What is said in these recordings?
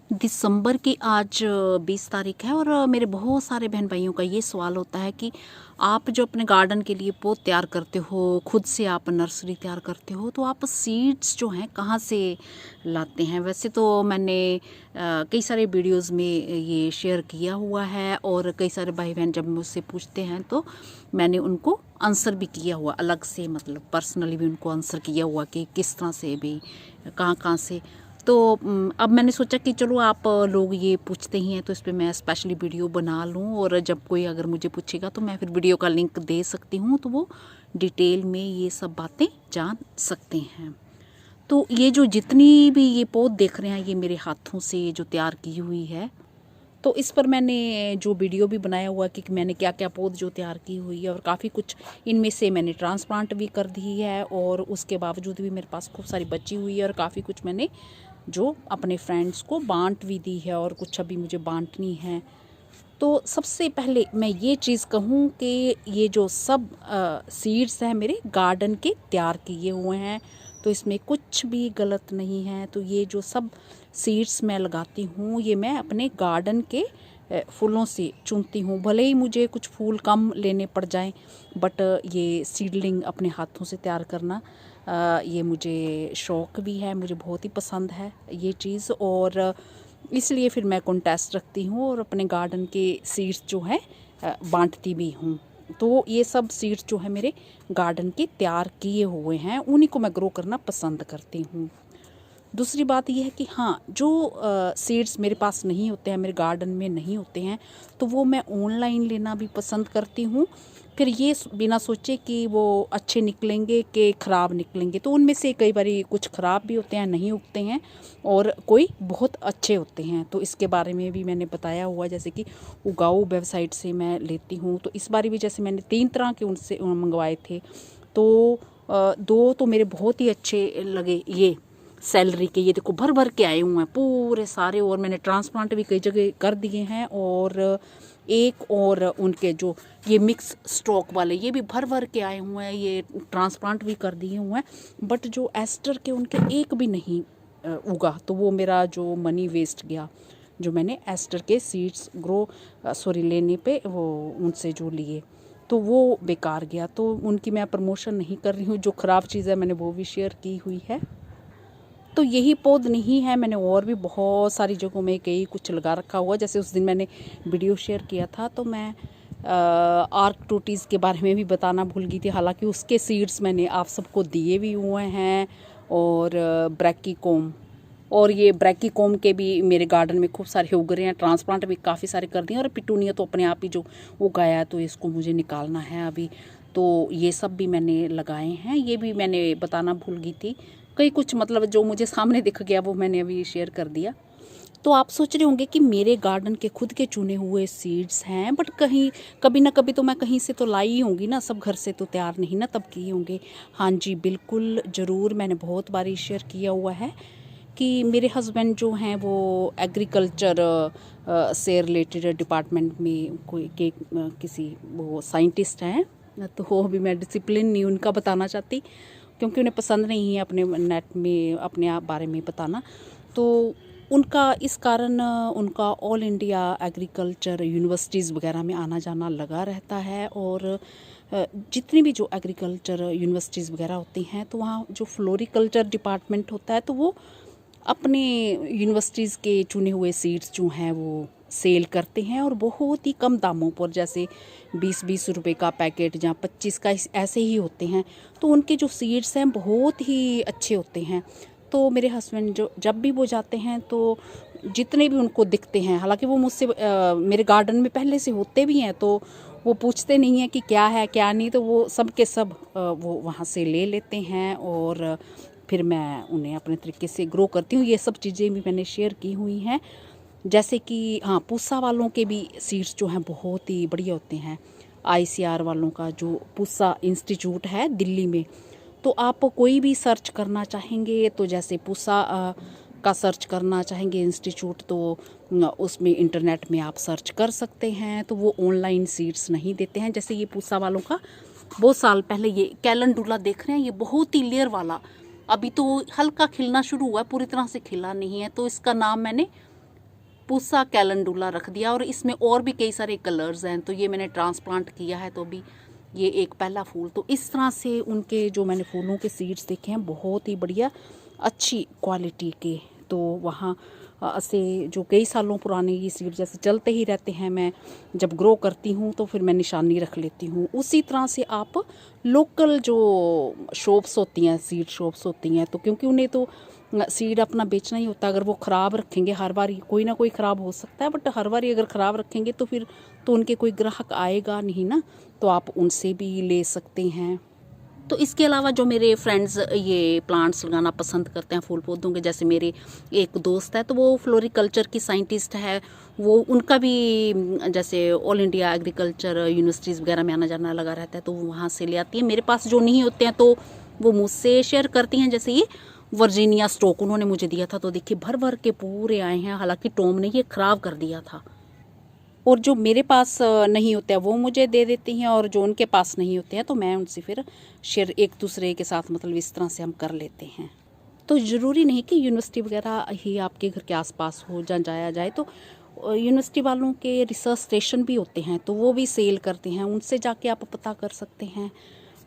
दिसंबर की आज 20 तारीख है और मेरे बहुत सारे बहन भाइयों का ये सवाल होता है कि आप जो अपने गार्डन के लिए पौध तैयार करते हो, खुद से आप नर्सरी तैयार करते हो, तो आप सीड्स जो हैं कहाँ से लाते हैं। वैसे तो मैंने कई सारे वीडियोस में ये शेयर किया हुआ है और कई सारे भाई बहन जब मुझसे पूछते हैं तो मैंने उनको आंसर भी किया हुआ अलग से, मतलब पर्सनली भी उनको आंसर किया हुआ कि किस तरह से भी कहाँ कहाँ से। तो अब मैंने सोचा कि चलो आप लोग ये पूछते ही हैं तो इस पे मैं स्पेशली वीडियो बना लूँ, और जब कोई अगर मुझे पूछेगा तो मैं फिर वीडियो का लिंक दे सकती हूँ, तो वो डिटेल में ये सब बातें जान सकते हैं। तो ये जो जितनी भी ये पौध देख रहे हैं ये मेरे हाथों से जो तैयार की हुई है, तो इस पर मैंने जो वीडियो भी बनाया हुआ कि मैंने क्या क्या पौध जो तैयार की हुई है, और काफ़ी कुछ इनमें से मैंने ट्रांसप्लांट भी कर दी है और उसके बावजूद भी मेरे पास खूब सारी बची हुई है, और काफ़ी कुछ मैंने जो अपने फ्रेंड्स को बांट भी दी है और कुछ अभी मुझे बांटनी है। तो सबसे पहले मैं ये चीज़ कहूँ कि ये जो सब सीड्स हैं मेरे गार्डन के तैयार किए हुए हैं, तो इसमें कुछ भी गलत नहीं है। तो ये जो सब सीड्स मैं लगाती हूँ ये मैं अपने गार्डन के फूलों से चुनती हूँ, भले ही मुझे कुछ फूल कम लेने पड़ जाएं, बट ये सीडलिंग अपने हाथों से तैयार करना ये मुझे शौक़ भी है, मुझे बहुत ही पसंद है ये चीज़, और इसलिए फिर मैं कॉन्टेस्ट रखती हूँ और अपने गार्डन के सीड्स जो है बांटती भी हूँ। तो ये सब सीड्स जो है मेरे गार्डन के तैयार किए हुए हैं, उन्हीं को मैं ग्रो करना पसंद करती हूँ। दूसरी बात यह है कि हाँ, जो सीड्स मेरे पास नहीं होते हैं, मेरे गार्डन में नहीं होते हैं, तो वो मैं ऑनलाइन लेना भी पसंद करती हूँ। फिर ये बिना सोचे कि वो अच्छे निकलेंगे कि ख़राब निकलेंगे, तो उनमें से कई बारी कुछ ख़राब भी होते हैं, नहीं उगते हैं, और कोई बहुत अच्छे होते हैं। तो इसके बारे में भी मैंने बताया हुआ, जैसे कि उगाऊ वेबसाइट से मैं लेती हूँ। तो इस बार भी जैसे मैंने 3 तरह के उनसे मंगवाए थे, तो 2 तो मेरे बहुत ही अच्छे लगे। ये सैलरी के ये देखो भर भर के आए हुए हैं पूरे सारे, और मैंने ट्रांसप्लांट भी कई जगह कर दिए हैं, और एक और उनके जो ये मिक्स स्टॉक वाले ये भी भर भर के आए हुए हैं, ये ट्रांसप्लांट भी कर दिए हुए हैं, बट जो एस्टर के उनके एक भी नहीं उगा, तो वो मेरा जो मनी वेस्ट गया, जो मैंने एस्टर के सीड्स लेने पे वो उनसे जो लिए, तो वो बेकार गया। तो उनकी मैं प्रमोशन नहीं कर रही हूँ, जो ख़राब चीज़ है मैंने वो भी शेयर की हुई है। तो यही पौध नहीं है, मैंने और भी बहुत सारी जगहों में कई कुछ लगा रखा हुआ। जैसे उस दिन मैंने वीडियो शेयर किया था तो मैं आर्कटोटीज़ के बारे में भी बताना भूल गई थी, हालांकि उसके सीड्स मैंने आप सबको दिए भी हुए हैं, और ब्रैकीकोम, और ये ब्रैकीकोम के भी मेरे गार्डन में खूब सारे उग रहे हैं, ट्रांसप्लांट भी काफ़ी सारे कर दिए, और पिटूनिया तो अपने आप ही जो उगाया, तो इसको मुझे निकालना है अभी। तो ये सब भी मैंने लगाए हैं, ये भी मैंने बताना भूल गई थी। कई कुछ मतलब जो मुझे सामने दिख गया वो मैंने अभी शेयर कर दिया। तो आप सोच रहे होंगे कि मेरे गार्डन के खुद के चुने हुए सीड्स हैं, बट कहीं कभी ना कभी तो मैं कहीं से तो लाई ही होंगी ना, सब घर से तो तैयार नहीं ना तब किए होंगे। हाँ जी बिल्कुल ज़रूर, मैंने बहुत बार शेयर किया हुआ है कि मेरे हस्बैंड जो हैं वो एग्रीकल्चर से रिलेटेड डिपार्टमेंट में किसी वो साइंटिस्ट हैं, तो वो भी मैं डिसिप्लिन नहीं उनका बताना चाहती, क्योंकि उन्हें पसंद नहीं है अपने नेट में अपने आप बारे में बताना। तो उनका इस कारण उनका ऑल इंडिया एग्रीकल्चर यूनिवर्सिटीज़ वगैरह में आना जाना लगा रहता है, और जितनी भी जो एग्रीकल्चर यूनिवर्सिटीज़ वगैरह होती हैं तो वहाँ जो फ्लोरिकल्चर डिपार्टमेंट होता है, तो वो अपने यूनिवर्सिटीज़ के चुने हुए सीड्स जो हैं वो सेल करते हैं, और बहुत ही कम दामों पर, जैसे 20-20 रुपए का पैकेट या 25 का, ऐसे ही होते हैं। तो उनके जो सीड्स हैं बहुत ही अच्छे होते हैं। तो मेरे हस्बैंड जो जब भी वो जाते हैं तो जितने भी उनको दिखते हैं, हालांकि वो मुझसे मेरे गार्डन में पहले से होते भी हैं, तो वो पूछते नहीं हैं कि क्या है क्या नहीं, तो वो सब के सब वो वहाँ से ले लेते हैं, और फिर मैं उन्हें अपने तरीके से ग्रो करती हूँ। ये सब चीज़ें भी मैंने शेयर की हुई हैं, जैसे कि हाँ, पूसा वालों के भी सीड्स जो हैं बहुत ही बढ़िया होते हैं। ICR वालों का जो पूसा इंस्टीट्यूट है दिल्ली में, तो आप कोई भी सर्च करना चाहेंगे, तो जैसे पूसा का सर्च करना चाहेंगे इंस्टीट्यूट, तो उसमें इंटरनेट में आप सर्च कर सकते हैं। तो वो ऑनलाइन सीड्स नहीं देते हैं। जैसे ये पूसा वालों का बहुत साल पहले ये कैलेंडुला देख रहे हैं, ये बहुत ही लेयर वाला, अभी तो हल्का खिलना शुरू हुआ है, पूरी तरह से खिला नहीं है, तो इसका नाम मैंने पूसा कैलेंडुला रख दिया। और इसमें और भी कई सारे कलर्स हैं, तो ये मैंने ट्रांसप्लांट किया है, तो अभी ये एक पहला फूल। तो इस तरह से उनके जो मैंने फूलों के सीड्स देखे हैं बहुत ही बढ़िया अच्छी क्वालिटी के। तो वहाँ से जो कई सालों पुराने ये सीड जैसे चलते ही रहते हैं, मैं जब ग्रो करती हूँ तो फिर मैं निशानी रख लेती हूँ। उसी तरह से आप लोकल जो शॉप्स होती हैं, सीड शॉप्स होती हैं, तो क्योंकि उन्हें तो सीड अपना बेचना ही होता है। अगर वो ख़राब रखेंगे, हर बार कोई ना कोई ख़राब हो सकता है, बट हर बार अगर ख़राब रखेंगे तो फिर तो उनके कोई ग्राहक आएगा नहीं ना, तो आप उनसे भी ले सकते हैं। तो इसके अलावा जो मेरे फ्रेंड्स ये प्लांट्स लगाना पसंद करते हैं फूल पौधों के, जैसे मेरे एक दोस्त है तो वो फ्लोरिकल्चर की साइंटिस्ट है, वो उनका भी जैसे ऑल इंडिया एग्रीकल्चर यूनिवर्सिटीज़ वगैरह में आना जाना लगा रहता है, तो वो वहाँ से ले आती है। मेरे पास जो नहीं होते हैं तो वो मुझसे शेयर करती हैं। जैसे ये वर्जीनिया स्टॉक उन्होंने मुझे दिया था, तो देखिए भर भर के पूरे आए हैं, हालांकि टॉम ने ये ख़राब कर दिया था। और जो मेरे पास नहीं होते हैं वो मुझे दे देती हैं, और जो उनके पास नहीं होते हैं तो मैं उनसे फिर शेयर एक दूसरे के साथ मतलब इस तरह से हम कर लेते हैं। तो ज़रूरी नहीं कि यूनिवर्सिटी वगैरह ही आपके घर के आसपास हो जहाँ जाया जाए, तो यूनिवर्सिटी वालों के रिसर्च स्टेशन भी होते हैं, तो वो भी सेल करते हैं, उनसे जाके आप पता कर सकते हैं।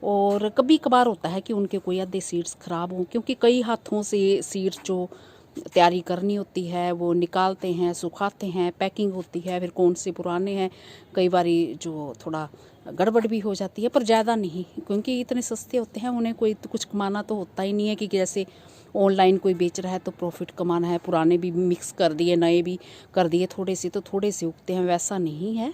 और कभी कभार होता है कि उनके कोई आधे सीड्स ख़राब हों, क्योंकि कई हाथों से सीड्स जो तैयारी करनी होती है वो निकालते हैं, सुखाते हैं, पैकिंग होती है, फिर कौन से पुराने हैं, कई बारी जो थोड़ा गड़बड़ भी हो जाती है, पर ज़्यादा नहीं, क्योंकि इतने सस्ते होते हैं, उन्हें कोई तो कुछ कमाना तो होता ही नहीं है कि जैसे ऑनलाइन कोई बेच रहा है तो प्रॉफिट कमाना है, पुराने भी मिक्स कर दिए नए भी कर दिए थोड़े से, तो थोड़े से उगते हैं, वैसा नहीं है।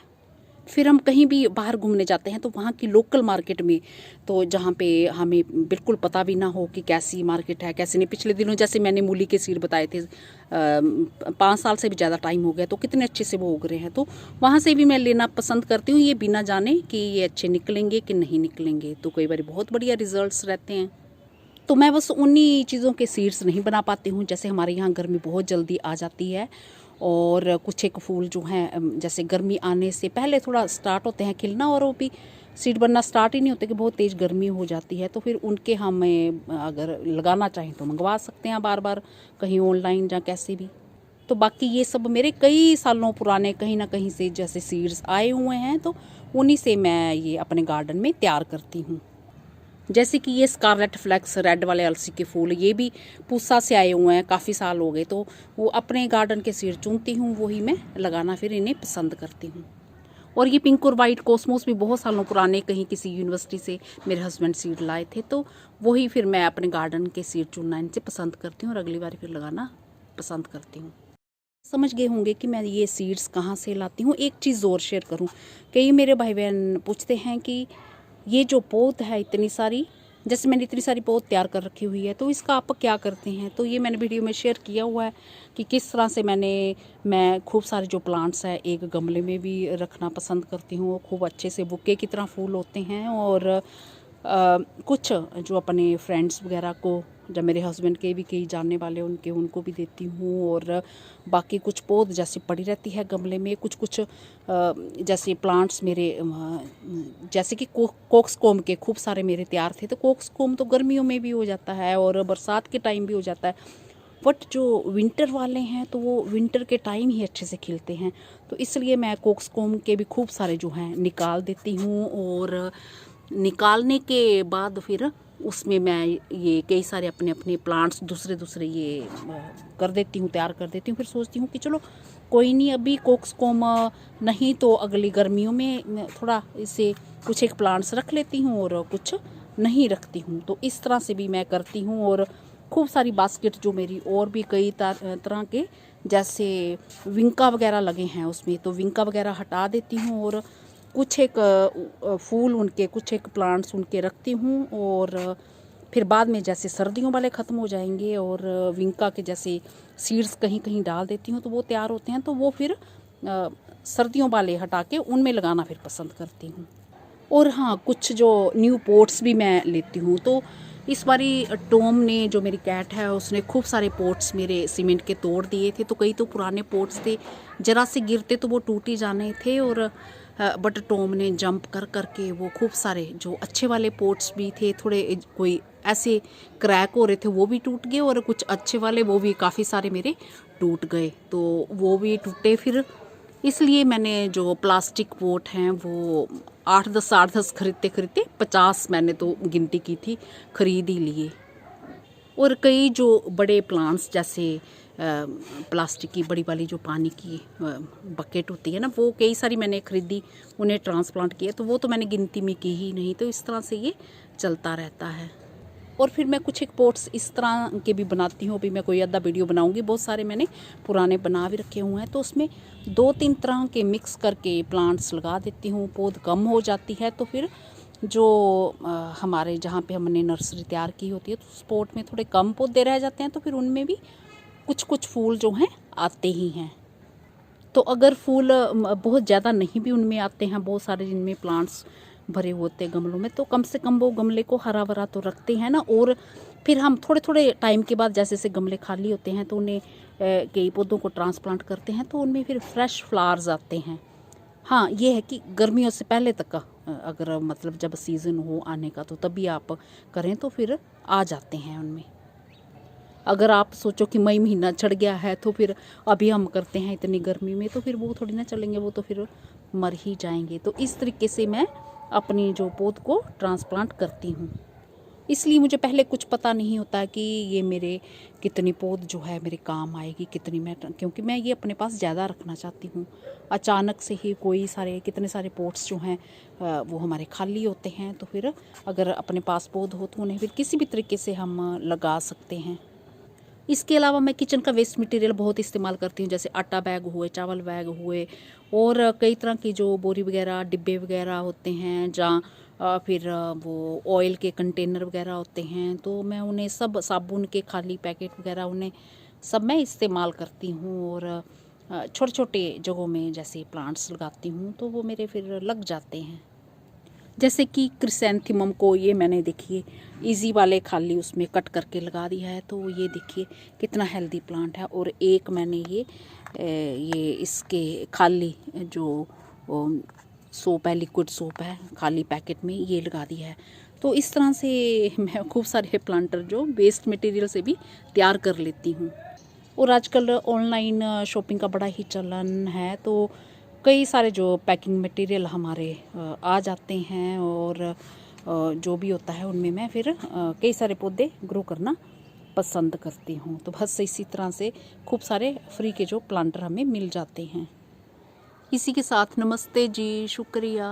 फिर हम कहीं भी बाहर घूमने जाते हैं तो वहाँ की लोकल मार्केट में, तो जहाँ पे हमें बिल्कुल पता भी ना हो कि कैसी मार्केट है कैसी नहीं। पिछले दिनों जैसे मैंने मूली के सीड बताए थे, 5 साल से भी ज़्यादा टाइम हो गया, तो कितने अच्छे से वो उग रहे हैं, तो वहाँ से भी मैं लेना पसंद करती हूँ, ये बिना जाने कि ये अच्छे निकलेंगे कि नहीं निकलेंगे। तो कई बार बहुत बढ़िया रिजल्ट्स रहते हैं। तो मैं बस उन्हीं चीज़ों के सीड्स नहीं बना पाती हूँ, जैसे हमारे यहाँ गर्मी बहुत जल्दी आ जाती है, और कुछ एक फूल जो हैं जैसे गर्मी आने से पहले थोड़ा स्टार्ट होते हैं खिलना, और वो भी सीड बनना स्टार्ट ही नहीं होते कि बहुत तेज़ गर्मी हो जाती है, तो फिर उनके हमें अगर लगाना चाहें तो मंगवा सकते हैं बार बार कहीं ऑनलाइन या कैसे भी। तो बाकी ये सब मेरे कई सालों पुराने कहीं ना कहीं से जैसे सीड्स आए हुए हैं, तो उन्हीं से मैं ये अपने गार्डन में तैयार करती हूँ। जैसे कि ये स्कारलेट फ्लैक्स रेड वाले अलसी के फूल, ये भी पूसा से आए हुए हैं, काफ़ी साल हो गए, तो वो अपने गार्डन के सीड चुनती हूँ, वही मैं लगाना फिर इन्हें पसंद करती हूँ। और ये पिंक और वाइट कॉस्मोस भी बहुत सालों पुराने कहीं किसी यूनिवर्सिटी से मेरे हस्बैंड सीड लाए थे, तो वही फिर मैं अपने गार्डन के सीड चुनना इनसे पसंद करती हूँ, और अगली बार फिर लगाना पसंद करती हूँ। समझ गए होंगे कि मैं ये सीड्स कहाँ से लाती हूँ। एक चीज़ और शेयर करूँ, कई मेरे भाई बहन पूछते हैं कि ये जो पौध है इतनी सारी, जैसे मैंने इतनी सारी पौध तैयार कर रखी हुई है, तो इसका आप क्या करते हैं। तो ये मैंने वीडियो में शेयर किया हुआ है कि किस तरह से मैं खूब सारे जो प्लांट्स हैं एक गमले में भी रखना पसंद करती हूँ, वो खूब अच्छे से बुके की तरह फूल होते हैं। और कुछ जो अपने फ्रेंड्स वगैरह को, जब मेरे हस्बैंड के भी कई जानने वाले उनको भी देती हूँ। और बाकी कुछ पौध जैसे पड़ी रहती है गमले में, कुछ कुछ जैसे प्लांट्स मेरे जैसे कि कोक्सकोम के खूब सारे मेरे तैयार थे, तो कोक्सकोम तो गर्मियों में भी हो जाता है और बरसात के टाइम भी हो जाता है, बट जो विंटर वाले हैं तो वो विंटर के टाइम ही अच्छे से खिलते हैं। तो इसलिए मैं कोक्सकोम के भी खूब सारे जो हैं निकाल देती हूँ, और निकालने के बाद फिर उसमें मैं ये कई सारे अपने अपने प्लांट्स दूसरे ये कर देती हूँ, तैयार कर देती हूँ। फिर सोचती हूँ कि चलो कोई नहीं, अभी कोक्सकोम नहीं तो अगली गर्मियों में थोड़ा इसे कुछ एक प्लांट्स रख लेती हूँ और कुछ नहीं रखती हूँ। तो इस तरह से भी मैं करती हूँ। और खूब सारी बास्केट जो मेरी और भी कई तरह के जैसे विंका वगैरह लगे हैं उसमें, तो विंका वगैरह हटा देती हूँ, और कुछ एक फूल उनके, कुछ एक प्लांट्स उनके रखती हूँ। और फिर बाद में जैसे सर्दियों वाले ख़त्म हो जाएंगे और विंका के जैसे सीड्स कहीं कहीं डाल देती हूँ, तो वो तैयार होते हैं, तो वो फिर सर्दियों वाले हटा के उनमें लगाना फिर पसंद करती हूँ। और हाँ, कुछ जो न्यू पॉट्स भी मैं लेती हूँ। तो इस बारी टॉम ने, जो मेरी कैट है, उसने खूब सारे पॉट्स मेरे सीमेंट के तोड़ दिए थे। तो कई तो पुराने पॉट्स थे, ज़रा से गिरते तो वो टूट ही जाने थे, और बट टॉम ने जंप कर करके वो खूब सारे जो अच्छे वाले पॉट्स भी थे, थोड़े कोई ऐसे क्रैक हो रहे थे वो भी टूट गए, और कुछ अच्छे वाले वो भी काफ़ी सारे मेरे टूट गए, तो वो भी टूटे फिर। इसलिए मैंने जो प्लास्टिक पॉट हैं वो 8-10 खरीदते खरीदते 50 मैंने तो गिनती की थी, खरीद ही लिए। और कई जो बड़े प्लांट्स जैसे प्लास्टिक की बड़ी वाली जो पानी की बकेट होती है ना, वो कई सारी मैंने खरीदी, उन्हें ट्रांसप्लांट किया, तो वो तो मैंने गिनती में की ही नहीं। तो इस तरह से ये चलता रहता है। और फिर मैं कुछ एक पॉट्स इस तरह के भी बनाती हूँ। अभी मैं कोई आधा वीडियो बनाऊंगी, बहुत सारे मैंने पुराने बना भी रखे हुए हैं। तो उसमें 2-3 तरह के मिक्स करके प्लांट्स लगा देती हूँ। पौध कम हो जाती है तो फिर जो हमारे जहाँ पे हमने नर्सरी तैयार की होती है, तो उस पॉट में थोड़े कम पौधे रह जाते हैं, तो फिर उनमें भी कुछ कुछ फूल जो हैं आते ही हैं। तो अगर फूल बहुत ज़्यादा नहीं भी उनमें आते हैं, बहुत सारे जिनमें प्लांट्स भरे होते हैं गमलों में, तो कम से कम वो गमले को हरा भरा तो रखते हैं ना। और फिर हम थोड़े थोड़े टाइम के बाद जैसे जैसे गमले खाली होते हैं तो उन्हें कई पौधों को ट्रांसप्लांट करते हैं, तो उनमें फिर फ्रेश फ्लावर्स आते हैं। हाँ, ये है कि गर्मियों से पहले तक का अगर मतलब जब सीज़न हो आने का, तो तभी आप करें तो फिर आ जाते हैं उनमें। अगर आप सोचो कि मई महीना चढ़ गया है तो फिर अभी हम करते हैं इतनी गर्मी में, तो फिर वो थोड़ी ना चलेंगे, वो तो फिर मर ही जाएंगे। तो इस तरीके से मैं अपनी जो पौध को ट्रांसप्लांट करती हूँ। इसलिए मुझे पहले कुछ पता नहीं होता कि ये मेरे कितनी पौध जो है मेरे काम आएगी, कितनी मैं, क्योंकि मैं ये अपने पास ज़्यादा रखना चाहती हूँ। अचानक से ही कितने सारे पॉट्स जो हैं वो हमारे खाली होते हैं, तो फिर अगर अपने पास पौध हो तो उन्हें फिर किसी भी तरीके से हम लगा सकते हैं। इसके अलावा मैं किचन का वेस्ट मटेरियल बहुत इस्तेमाल करती हूँ, जैसे आटा बैग हुए, चावल बैग हुए, और कई तरह की जो बोरी वगैरह, डिब्बे वगैरह होते हैं, जहाँ फिर वो ऑयल के कंटेनर वगैरह होते हैं, तो मैं उन्हें सब, साबुन के खाली पैकेट वगैरह, उन्हें सब मैं इस्तेमाल करती हूँ। और छोटे छोटे जगहों में जैसे प्लांट्स लगाती हूँ तो वो मेरे फिर लग जाते हैं। जैसे कि क्रिसैंथेमम को ये मैंने देखिए इजी वाले खाली उसमें कट करके लगा दिया है, तो ये देखिए कितना हेल्दी प्लांट है। और एक मैंने ये इसके खाली जो सोप है, लिक्विड सोप है, खाली पैकेट में ये लगा दिया है। तो इस तरह से मैं खूब सारे प्लांटर जो वेस्ट मटेरियल से भी तैयार कर लेती हूँ। और आजकल ऑनलाइन शॉपिंग का बड़ा ही चलन है, तो कई सारे जो पैकिंग मटेरियल हमारे आ जाते हैं, और जो भी होता है उनमें मैं फिर कई सारे पौधे ग्रो करना पसंद करती हूँ। तो बस इसी तरह से खूब सारे फ्री के जो प्लांटर हमें मिल जाते हैं। इसी के साथ नमस्ते जी, शुक्रिया।